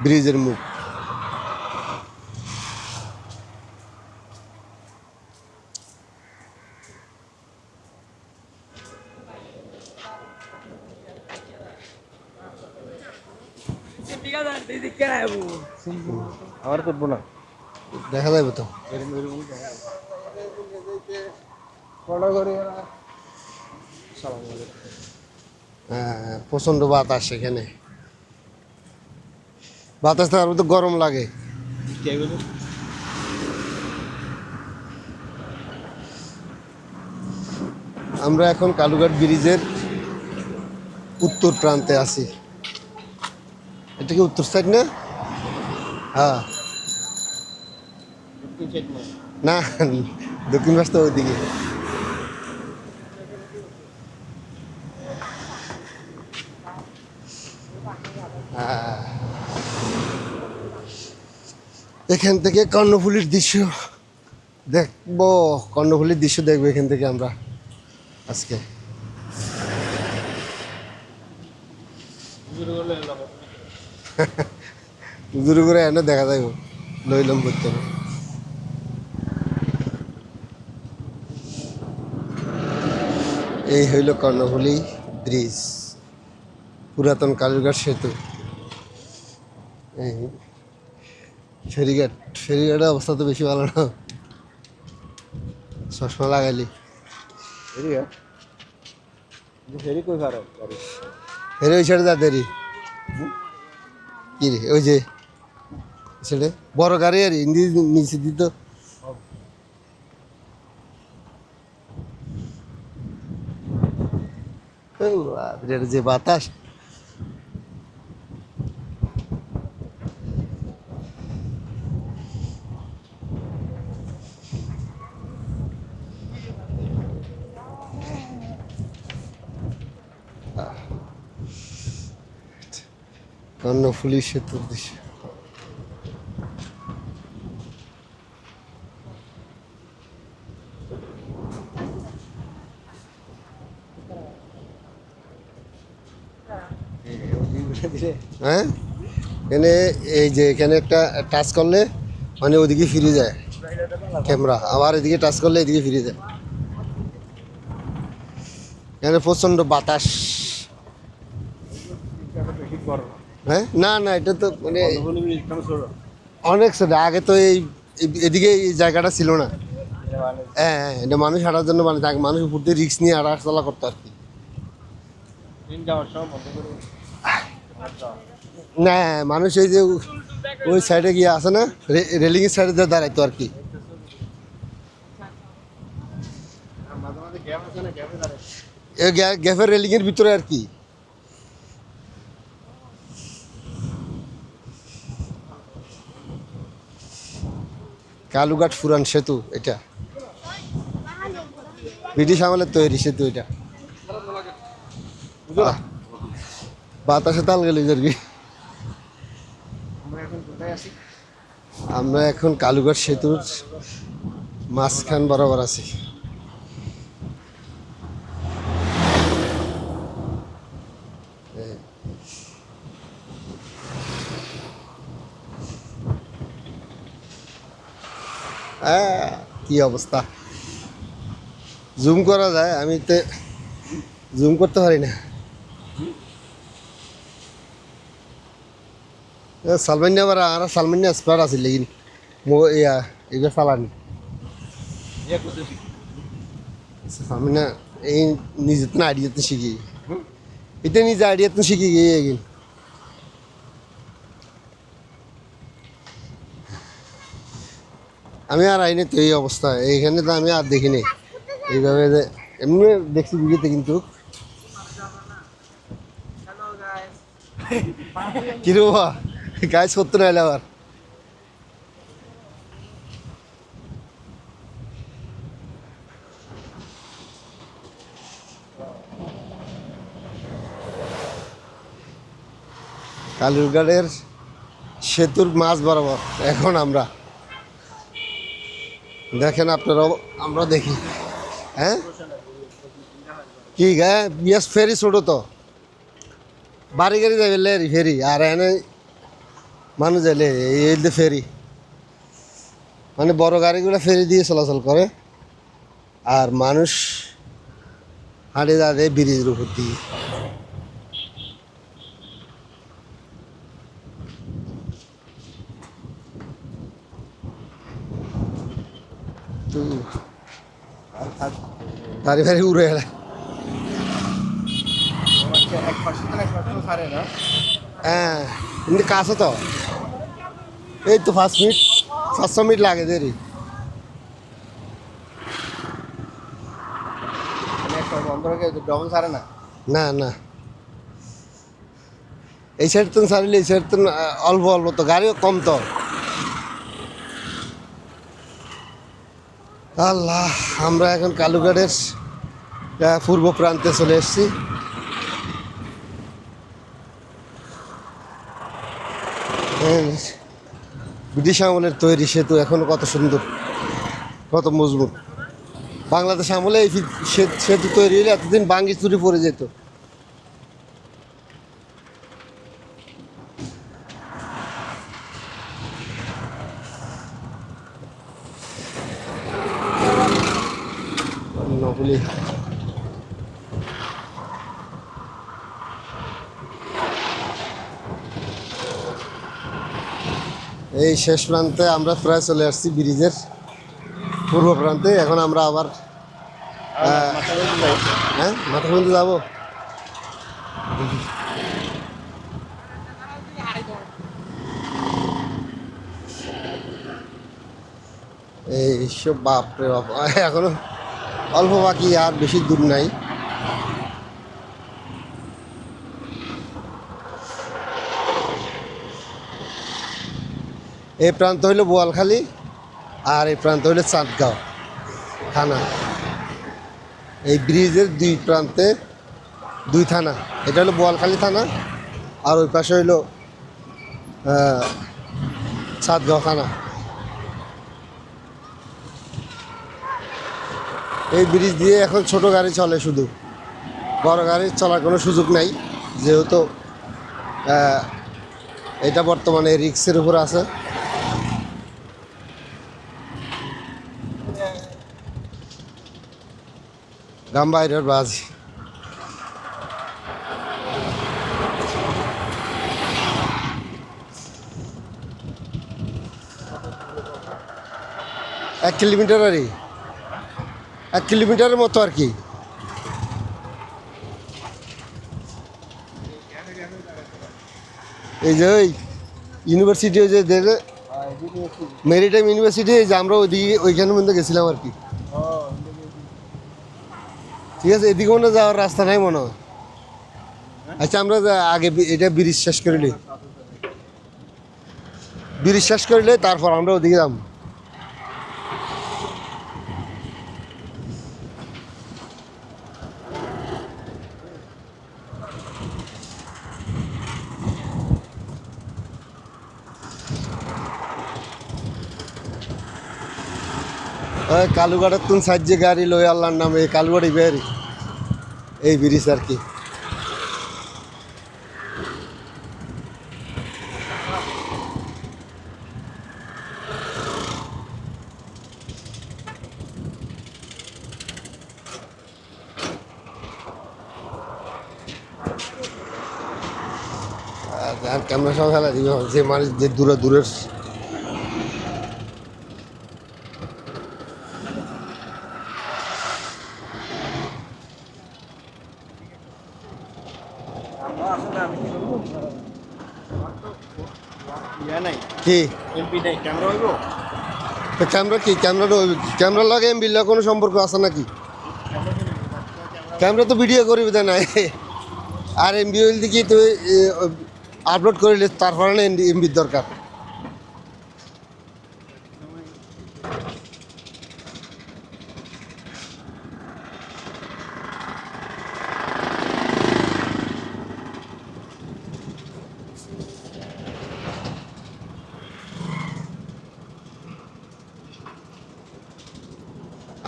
ব্রিজের মুখ। আমার করবো না, দেখা যাবে তো। হ্যাঁ, প্রচন্ড বাতাস এখানে। বাতাস থাকার মধ্যে গরম লাগে। আমরা এখন কালুঘাট ব্রিজের উত্তর প্রান্তে আছি। এটা কি উত্তর সাইড না? হ্যাঁ, না, দক্ষিণ পাশ তো ওইদিকে। হ্যাঁ, এখান থেকে কর্ণফুলীর দৃশ্য দেখবো। কর্ণফুলীর দৃশ্য দেখবো এখান থেকে আমরা আজকে। দূরে করে এনে দেখা যাইব, লইলাম করতে হবে। এই হইল কর্ণফুলী ব্রিজ, পুরাতন কালুরঘাট সেতু। এই ফেরিঘাট, ফেরিঘাটের অবস্থা তো বেশি ভালো না, চশমা লাগাইলি। ফেরি কই পারো ফেরি ওই সাইডে যা দেরি কি রে, ওই যে সেটা বড় গাড়ি আর হিন্দি নিচে দিত। যে বাতাস, কর্ণফুলী সেতুর দৃশ্য। হ্যাঁ, এখানে এই যে এখানে একটা টাচ করলে মানে ওদিকে ফিরে যায় ক্যামেরা, আবার এদিকে টাচ করলে এদিকে ফিরে যায়। এখানে প্রচণ্ড বাতাস। হ্যাঁ, না না, এটা তো মানে অনেক ছোট। আগে তো এদিকে এই জায়গাটা ছিল না। হ্যাঁ হ্যাঁ, এটা মানুষ হাঁটার জন্য মানে মানুষ উপর দিয়ে রিক্স নিয়ে হাঁটাচলা করতো আর কি। না, মানুষ এই যে ওই সাইডে গিয়ে আছে না, রেলিং এর সাইডে দাঁড়াইতো আর কি। গ্যাপের রেলিং এর ভিতরে আর কি। কালুঘাট পুরান সেতু, এটা ব্রিটিশ আমলের তৈরি সেতু এটা। বাতাসে তাল গেল আর কি। আমরা এখন কালুঘাট সেতুর মাঝখান বরাবর আছি। হ্যাঁ, কি অবস্থা, জুম করা যায়, আমি তো জুম করতে পারি না। সালমান্যা আবার আর সালমান্যা স্পার আছে লেকিন এবার চালানি সালমান্যা এই নিজে তো আইডিয়াতে শিখি, এটা নিজে আইডিয়াতে শিখি গিয়ে এগিন। আমি আর আইনি তো এই অবস্থা এইখানে, তো আমি আর দেখিনি এইভাবে যে, এমনি দেখছি ভিডিওতে কিন্তু। কিরে বাবা, গাছ করতে না এলে আবার কালুরঘাটের সেতুর মাঝ বরাবর এখন আমরা। দেখেন আপনারাও, আমরা দেখি। হ্যাঁ, কি গায়ে বিয়াস ফেরি ছোটো তো, বাড়ি গাড়ি যাবে ফেরি। আর এনে মানুষ এলে এই যে ফেরি, মানে বড় গাড়িগুলো ফেরি দিয়ে চলাচল করে, আর মানুষ হাঁটে যাবে ব্রিজের উপর দিয়ে। তো আর থাক গাড়ি ফাড়ি উড়ে এলে, এক পাশে তো এক পাশে ছাড়ে না। হ্যাঁ কিন্তু কাছে তো, এই তো 5 মিনিট 500 মিনিট লাগে দেরি। মানে একটা বন্ধ রেখে ডবল ছাড়ে না। না না, এই সাইড তো ছাড়লে এই সাইড তো অল্প অল্প তো, গাড়িও কম তো। আল্লাহ, আমরা এখন কালুঘাটের পূর্ব প্রান্তে চলে এসেছি। ব্রিটিশ আমলের তৈরি সেতু, এখনো কত সুন্দর, কত মজবুত। বাংলাদেশ আমলে এই সেতু তৈরি হলে এতদিন বাঙ্গি চুরি পড়ে যেত। নকলি এই শেষ প্রান্তে আমরা প্রায় চলে আসছি ব্রিজের পূর্ব প্রান্তে। এখন আমরা আবার হ্যাঁ মাথা পর্যন্ত যাবো। এইসব বাপরে বাপ, এখনো অল্প বাকি, আর বেশি দূর নাই। এই প্রান্ত হইল বোয়ালখালী, আর এই প্রান্ত হইল চাঁদগাঁও থানা। এই ব্রিজের দুই প্রান্তে দুই থানা, এটা হলো বোয়ালখালী থানা, আর ওই পাশে হইল চাঁদগাঁও থানা। এই ব্রিজ দিয়ে এখন ছোট গাড়ি চলে, শুধু বড় গাড়ি চলার কোনো সুযোগ নাই, যেহেতু এটা বর্তমানে রিক্সের উপর আছে। গাম্বাইরের বাজ, এক কিলোমিটার, আর 1 কিলোমিটারের মতো আর কি। এই যে ওই ইউনিভার্সিটি, ওই যে দেখে মেরিটাইম ইউনিভার্সিটি, যে আমরা ওইদিকে ওইখানের মধ্যে গেছিলাম আর কি। ঠিক আছে, এদিকে মনে হয় যাওয়ার রাস্তা নাই মনে হয়। আচ্ছা, আমরা আগে এটা ব্রিজ শেষ করিলে, ব্রিজ শেষ করিলে তারপর আমরা ওদিকে যাম। কালুঘাটের তুন সাহায্যে গাড়ি লই আল্লাহর নামে কালুঘাটি বের, এই ব্রিজ আর কি। আর ক্যামেরা সহ খেলা দিবে, যে মানুষ যে দূরের আসলে আমি কি করবো, আমার তো ইয়া নাই, কি এমপি নাই, ক্যামেরা হইব। ক্যামেরা কি, ক্যামেরা লাগে এমবির লাগে কোনো সম্পর্ক আছে নাকি? ক্যামেরা তো ভিডিও করিবি তা নাই, আর এমবি হইল কি তুই আপলোড করিলে তারপরে না এমবির দরকার।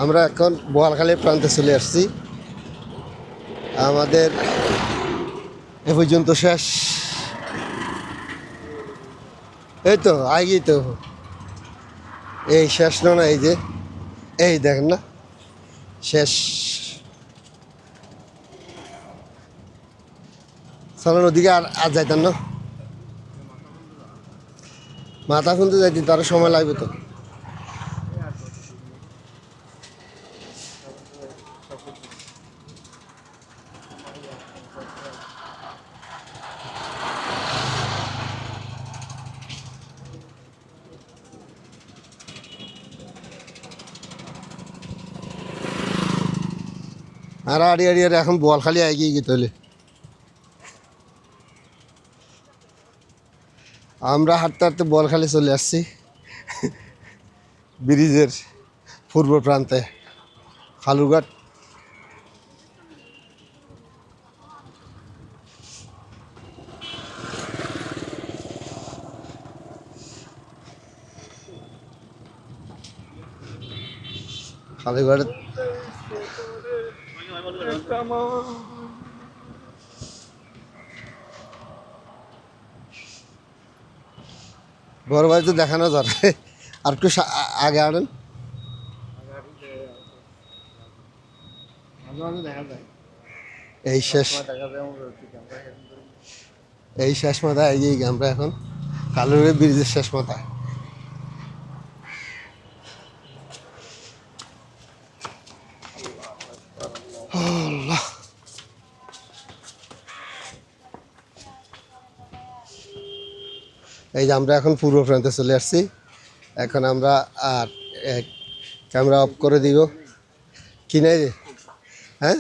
আমরা এখন বোয়ালখালীর প্রান্তে চলে আসছি, আমাদের এ পর্যন্ত শেষ। এই তো আগেই তো, এই শেষ না এই যে, এই দেখেন না শেষ। চলেন ওদিকে আর আর যাইতেন না, মাথা খুলতে যাইতে তার সময় লাগবে তো। আর আড়ি আড়ি আর এখন বল খালি এগিয়ে গিয়ে তাহলে আমরা হাঁটতে হাঁটতে বল খালি চলে আসছি ব্রিজের পূর্ব প্রান্তে, খালুঘাট। খালুঘাট বড় ভাই তো দেখানো যাবে, আর একটু আগে আনেন। মাঝে মাঝে দেখা যায়, এই শেষ, দেখা যায় আমার ক্যামেরা। এই শেষ মাথায় এগিয়ে গিয়ে আমরা এখন কালুরে ব্রিজের শেষ মাথায়। আল্লাহ। এই যে আমরা এখন পূর্ব প্রান্তে চলে আসছি, এখন আমরা আর ক্যামেরা অফ করে দিব কি নাই রে, হ্যাঁ